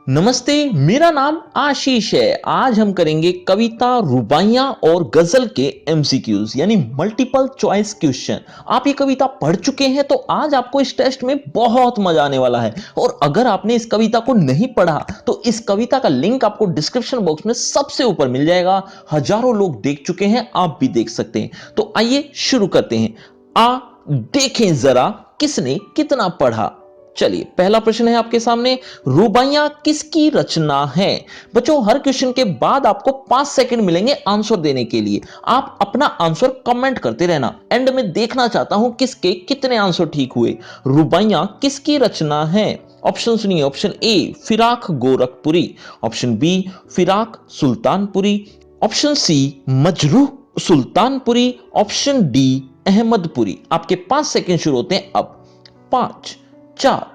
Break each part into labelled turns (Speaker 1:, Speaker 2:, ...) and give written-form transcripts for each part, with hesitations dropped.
Speaker 1: नमस्ते, मेरा नाम आशीष है। आज हम करेंगे कविता, रुबाइयां और गजल के एमसीक्यूज यानी मल्टीपल चॉइस क्वेश्चन। आप ये कविता पढ़ चुके हैं तो आज आपको इस टेस्ट में बहुत मजा आने वाला है। और अगर आपने इस कविता को नहीं पढ़ा तो इस कविता का लिंक आपको डिस्क्रिप्शन बॉक्स में सबसे ऊपर मिल जाएगा। हजारों लोग देख चुके हैं, आप भी देख सकते हैं। तो आइए शुरू करते हैं। आ देखें जरा किसने कितना पढ़ा। चलिए, पहला प्रश्न है आपके सामने, रुबाइयां किसकी रचना है। बच्चों, हर क्वेश्चन के बाद आपको 5 सेकंड मिलेंगे आंसर देने के लिए। आप अपना आंसर कमेंट करते रहना, एंड में देखना चाहता हूं किसके कितने आंसर ठीक हुए। रुबाइयां किसकी रचना है। ऑप्शन सुनिए। ऑप्शन ए फिराक गोरखपुरी, ऑप्शन बी फिराक सुल्तानपुरी, ऑप्शन सी मजरूह सुल्तानपुरी, ऑप्शन डी अहमदपुरी। आपके 5 सेकंड शुरू होते हैं अब। 5, 4,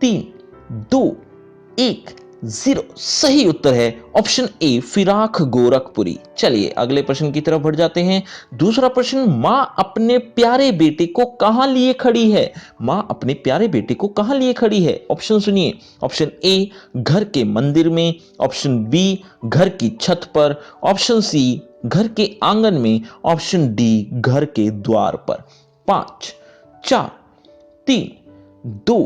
Speaker 1: 3, 2, 1, 0। सही उत्तर है ऑप्शन ए फिराक गोरखपुरी। चलिए अगले प्रश्न की तरफ बढ़ जाते हैं। दूसरा प्रश्न, मां अपने प्यारे बेटे को कहां लिए खड़ी है। मां अपने प्यारे बेटे को कहां लिए खड़ी है। ऑप्शन सुनिए। ऑप्शन ए घर के मंदिर में, ऑप्शन बी घर की छत पर, ऑप्शन सी घर के आंगन में, ऑप्शन डी घर के द्वार पर। 5, 4, 3, 2,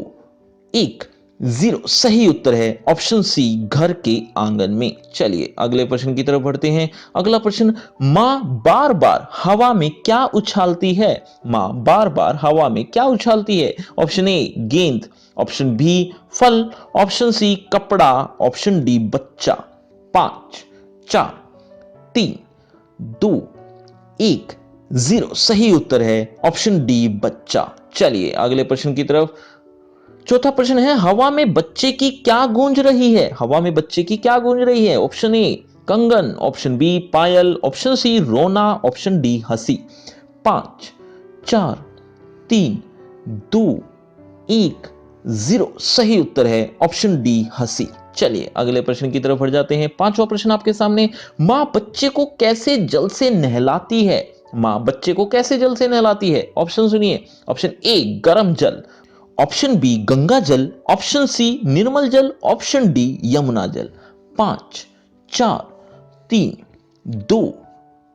Speaker 1: 1, 0। सही उत्तर है ऑप्शन सी घर के आंगन में। चलिए अगले प्रश्न की तरफ बढ़ते हैं। अगला प्रश्न, मां बार बार हवा में क्या उछालती है। मां बार बार हवा में क्या उछालती है। ऑप्शन ए गेंद, ऑप्शन बी फल, ऑप्शन सी कपड़ा, ऑप्शन डी बच्चा। 5, 4, 3, 2, 1, 0। सही उत्तर है ऑप्शन डी बच्चा। चलिए अगले प्रश्न की तरफ। चौथा प्रश्न है, हवा में बच्चे की क्या गूंज रही है। हवा में बच्चे की क्या गूंज रही है। ऑप्शन ए कंगन, ऑप्शन बी पायल, ऑप्शन सी रोना, ऑप्शन डी हंसी। 5, 4, 3, 2, 1, 0। सही उत्तर है ऑप्शन डी हंसी। चलिए अगले प्रश्न की तरफ बढ़ जाते हैं। पांचवा प्रश्न आपके सामने, मां बच्चे को कैसे जल से नहलाती है। मां बच्चे को कैसे जल से नहलाती है। ऑप्शन सुनिए। ऑप्शन ए गर्म जल, ऑप्शन बी गंगा जल, ऑप्शन सी निर्मल जल, ऑप्शन डी यमुना जल। 5, 4, 3, 2,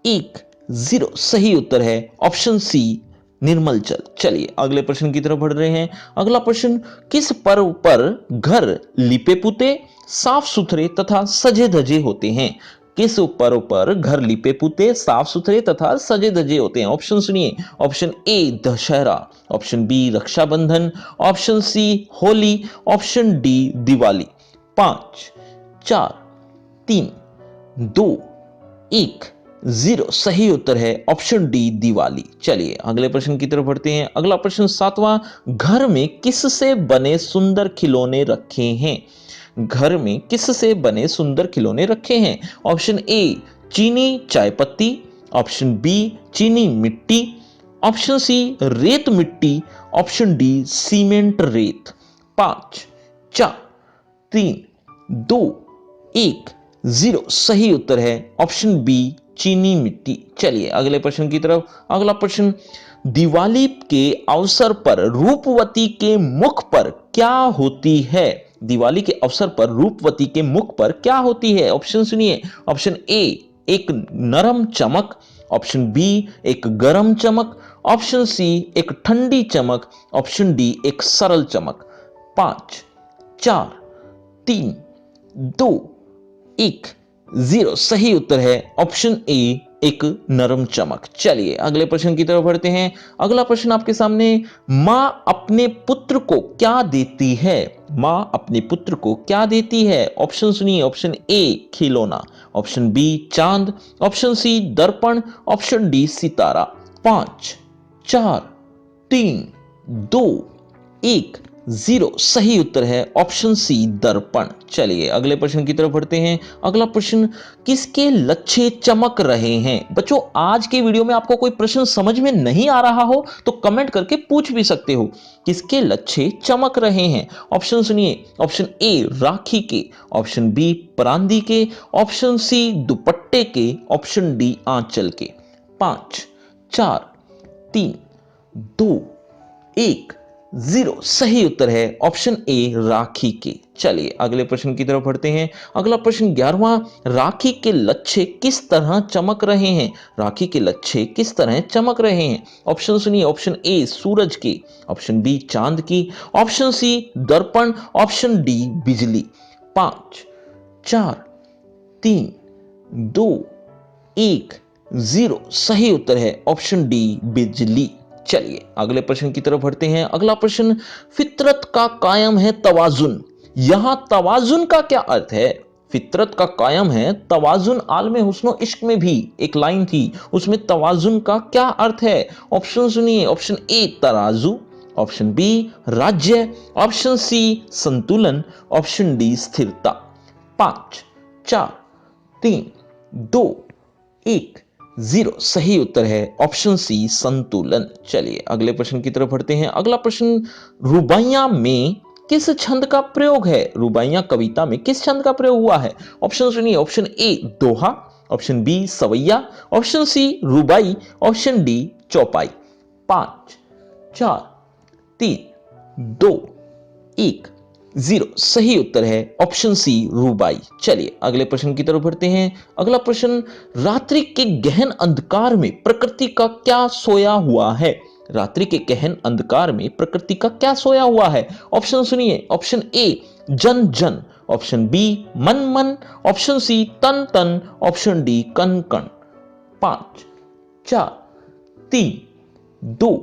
Speaker 1: 1, 0। सही उत्तर है ऑप्शन सी निर्मल जल। चलिए अगले प्रश्न की तरफ बढ़ रहे हैं। अगला प्रश्न, किस पर्व पर घर लिपे पुते, साफ सुथरे तथा सजे धजे होते हैं। किस पर्व पर घर लिपे पुते, साफ सुथरे तथा सजे धजे होते हैं। ऑप्शन सुनिए। Option A Dussehra, option B Raksha Bandhan, option C Holi, option D Diwali. 5, 4, 3, 2, 1, 0। सही उत्तर है ऑप्शन डी दिवाली। चलिए अगले प्रश्न की तरफ बढ़ते हैं। अगला प्रश्न सातवां, घर में किससे बने सुंदर खिलौने रखे हैं। घर में किससे बने सुंदर खिलौने रखे हैं। ऑप्शन ए चीनी चाय पत्ती, ऑप्शन बी चीनी मिट्टी, ऑप्शन सी रेत मिट्टी, ऑप्शन डी सीमेंट रेत। 5, 4, 3, 2, 1, 0। सही उत्तर है ऑप्शन बी चीनी मिट्टी। चलिए अगले प्रश्न की तरफ। अगला प्रश्न, दिवाली के अवसर पर रूपवती के मुख पर क्या होती है। दिवाली के अवसर पर रूपवती के मुख पर क्या होती है। ऑप्शन सुनिए। ऑप्शन ए एक नरम चमक, ऑप्शन बी एक गरम चमक, ऑप्शन सी एक ठंडी चमक, ऑप्शन डी एक सरल चमक। 5, 4, 3, 2, 1, 0। सही उत्तर है ऑप्शन ए एक नरम चमक। चलिए अगले प्रश्न की तरफ बढ़ते हैं। अगला प्रश्न आपके सामने, मां अपने पुत्र को क्या देती है। मां अपने पुत्र को क्या देती है। ऑप्शन सुनिए। ऑप्शन ए खिलौना, ऑप्शन बी चांद, ऑप्शन सी दर्पण, ऑप्शन डी सितारा। 5, 4, 3, 2, 1, 0। सही उत्तर है ऑप्शन सी दर्पण। चलिए अगले प्रश्न की तरफ बढ़ते हैं। अगला प्रश्न, किसके लच्छे चमक रहे हैं। बच्चों, आज के वीडियो में आपको कोई प्रश्न समझ में नहीं आ रहा हो तो कमेंट करके पूछ भी सकते हो। किसके लच्छे चमक रहे हैं। ऑप्शन सुनिए। ऑप्शन ए राखी के, ऑप्शन बी परांदी के, ऑप्शन सी दुपट्टे के, ऑप्शन डी आंचल के। 5, 4, 3, 2, 1, 0 सही उत्तर है ऑप्शन ए राखी के। चलिए अगले प्रश्न की तरफ बढ़ते हैं। अगला प्रश्न 11वां, राखी के लच्छे किस तरह चमक रहे हैं? राखी के लच्छे किस तरह चमक रहे हैं? ऑप्शन सुनिए, ऑप्शन ए सूरज की, ऑप्शन बी चांद की, ऑप्शन सी दर्पण, ऑप्शन डी बिजली। 5 4 3 2 1 0 सही उत्तर है ऑप्शन डी बिजली। चलिए अगले प्रश्न की तरफ बढ़ते हैं। अगला प्रश्न, फितरत का कायम है तवाजुन, यहां तवाजुन का क्या अर्थ है? फितरत का कायम है तवाजुन, आलमे हुस्नो इश्क में भी एक लाइन थी, उसमें तवाजुन का क्या अर्थ है? ऑप्शन सुनिए, ऑप्शन ए तराजू, ऑप्शन बी राज्य, ऑप्शन सी संतुलन, ऑप्शन डी स्थिरता। 5 4 3 2 1 0 सही उत्तर है ऑप्शन सी संतुलन। चलिए अगले प्रश्न की तरफ बढ़ते हैं। अगला प्रश्न, रुबाइयां में किस छंद का प्रयोग है? रुबाइयां कविता में किस छंद का प्रयोग हुआ है? ऑप्शन सुनिए, ऑप्शन ए दोहा, ऑप्शन बी सवैया, ऑप्शन सी रुबाई, ऑप्शन डी चौपाई। 5 4 3 2 1 0 सही उत्तर है ऑप्शन सी रूबाई। चलिए अगले प्रश्न की तरफ बढ़ते हैं। अगला प्रश्न, रात्रि के गहन अंधकार में प्रकृति का क्या सोया हुआ है? रात्रि के गहन अंधकार में प्रकृति का क्या सोया हुआ है? ऑप्शन सुनिए, ऑप्शन ए जन जन, ऑप्शन बी मन मन, ऑप्शन सी तन तन, ऑप्शन डी कन कन। 5 4 3 2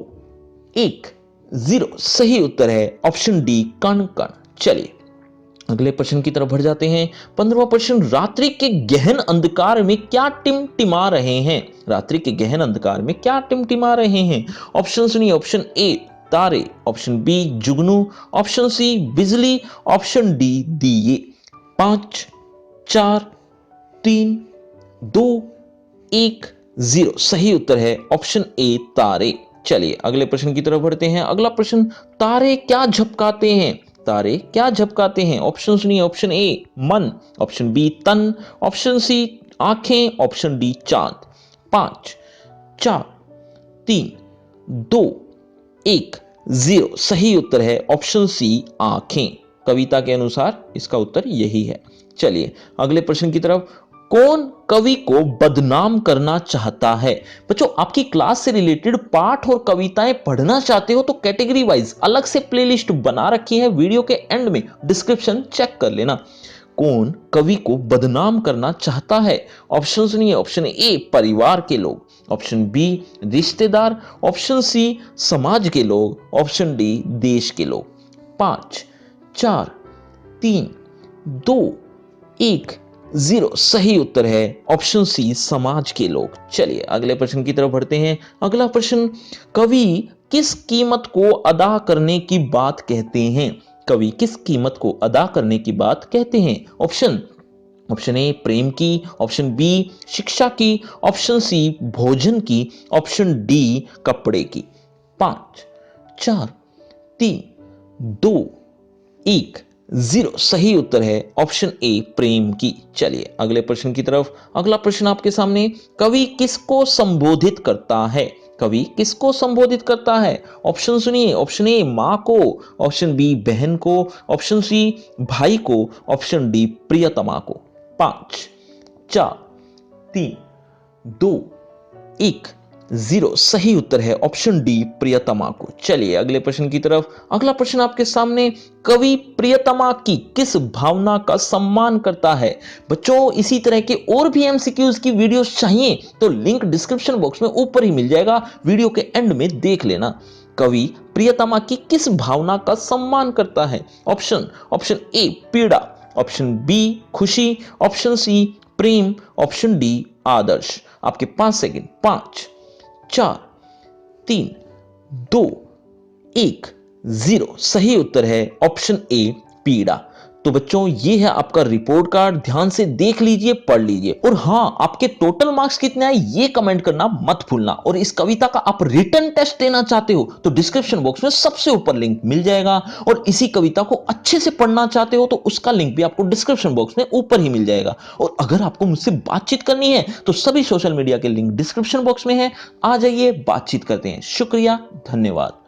Speaker 1: 1 0 सही उत्तर है ऑप्शन डी कण कण। चलिए अगले प्रश्न की तरफ बढ़ जाते हैं। 15वां प्रश्न, रात्रि के गहन अंधकार में क्या टिमटिमा रहे हैं? रात्रि के गहन अंधकार में क्या टिमटिमा रहे हैं? ऑप्शन सुनिए, ऑप्शन ए तारे, ऑप्शन बी जुगनू, ऑप्शन सी बिजली, ऑप्शन डी दिए। 5 4 3 2 1 0 सही उत्तर है ऑप्शन ए तारे। चलिए अगले प्रश्न की तरफ बढ़ते हैं। अगला प्रश्न, तारे क्या झपकाते हैं? तारे क्या झपकाते हैं? ऑप्शन सुनिए, ऑप्शन ए मन, ऑप्शन बी तन, ऑप्शन सी आंखें, ऑप्शन डी चांद। 5 4 3 2 1 0 सही उत्तर है ऑप्शन सी आंखें। कविता के अनुसार इसका उत्तर यही है। चलिए अगले प्रश्न की तरफ, कौन कवि को बदनाम करना चाहता है? बच्चों आपकी क्लास से रिलेटेड पाठ और कविताएं पढ़ना चाहते हो तो कैटेगरी वाइज अलग से प्लेलिस्ट बना रखी है, वीडियो के एंड में डिस्क्रिप्शन चेक कर लेना। कौन कवि को बदनाम करना चाहता है? ऑप्शन सुनिए, ऑप्शन ए परिवार के लोग, ऑप्शन बी रिश्तेदार, ऑप्शन सी समाज के लोग, ऑप्शन डी देश के लोग। 5 4 3 2 1 0 सही उत्तर है ऑप्शन सी समाज के लोग। चलिए अगले प्रश्न की तरफ बढ़ते हैं। अगला प्रश्न, कवि किस कीमत को अदा करने की बात कहते हैं? कवि किस कीमत को अदा करने की बात कहते हैं? ऑप्शन ए प्रेम की, ऑप्शन बी शिक्षा की, ऑप्शन सी भोजन की, ऑप्शन डी कपड़े की। 5 4 3 2 1 0 सही उत्तर है ऑप्शन ए प्रेम की। चलिए अगले प्रश्न की तरफ। अगला प्रश्न आपके सामने, कवि किसको संबोधित करता है? कवि किसको संबोधित करता है? ऑप्शन सुनिए, ऑप्शन ए मां को, ऑप्शन बी बहन को, ऑप्शन सी भाई को, ऑप्शन डी प्रियतमा को। 5 4 3 2 1 0 सही उत्तर है ऑप्शन डी प्रियतमा को। चलिए अगले प्रश्न की तरफ। अगला प्रश्न आपके सामने, कवि प्रियतमा की किस भावना का सम्मान करता है? बच्चों इसी तरह के और भी एमसीक्यूज की वीडियोस चाहिए तो लिंक डिस्क्रिप्शन बॉक्स में ऊपर ही मिल जाएगा, वीडियो के एंड में देख लेना। कवि प्रियतमा की किस भावना का सम्मान करता है? ऑप्शन ए पीड़ा, ऑप्शन बी खुशी, ऑप्शन सी प्रेम, ऑप्शन डी आदर्श। आपके 5 सेकंड। 5 4 3 2 1 0 सही उत्तर है ऑप्शन ए पीड़ा। तो बच्चों ये है आपका रिपोर्ट कार्ड, ध्यान से देख लीजिए, पढ़ लीजिए। और हां, आपके टोटल मार्क्स कितने आए ये कमेंट करना मत भूलना। और इस कविता का आप रिटन टेस्ट देना चाहते हो तो डिस्क्रिप्शन बॉक्स में सबसे ऊपर लिंक मिल जाएगा। और इसी कविता को अच्छे से पढ़ना चाहते हो तो उसका लिंक भी आपको डिस्क्रिप्शन बॉक्स में ऊपर ही मिल जाएगा। और अगर आपको मुझसे बातचीत करनी है तो सभी सोशल मीडिया के लिंक डिस्क्रिप्शन बॉक्स में है, आ जाइए बातचीत करते हैं। शुक्रिया, धन्यवाद।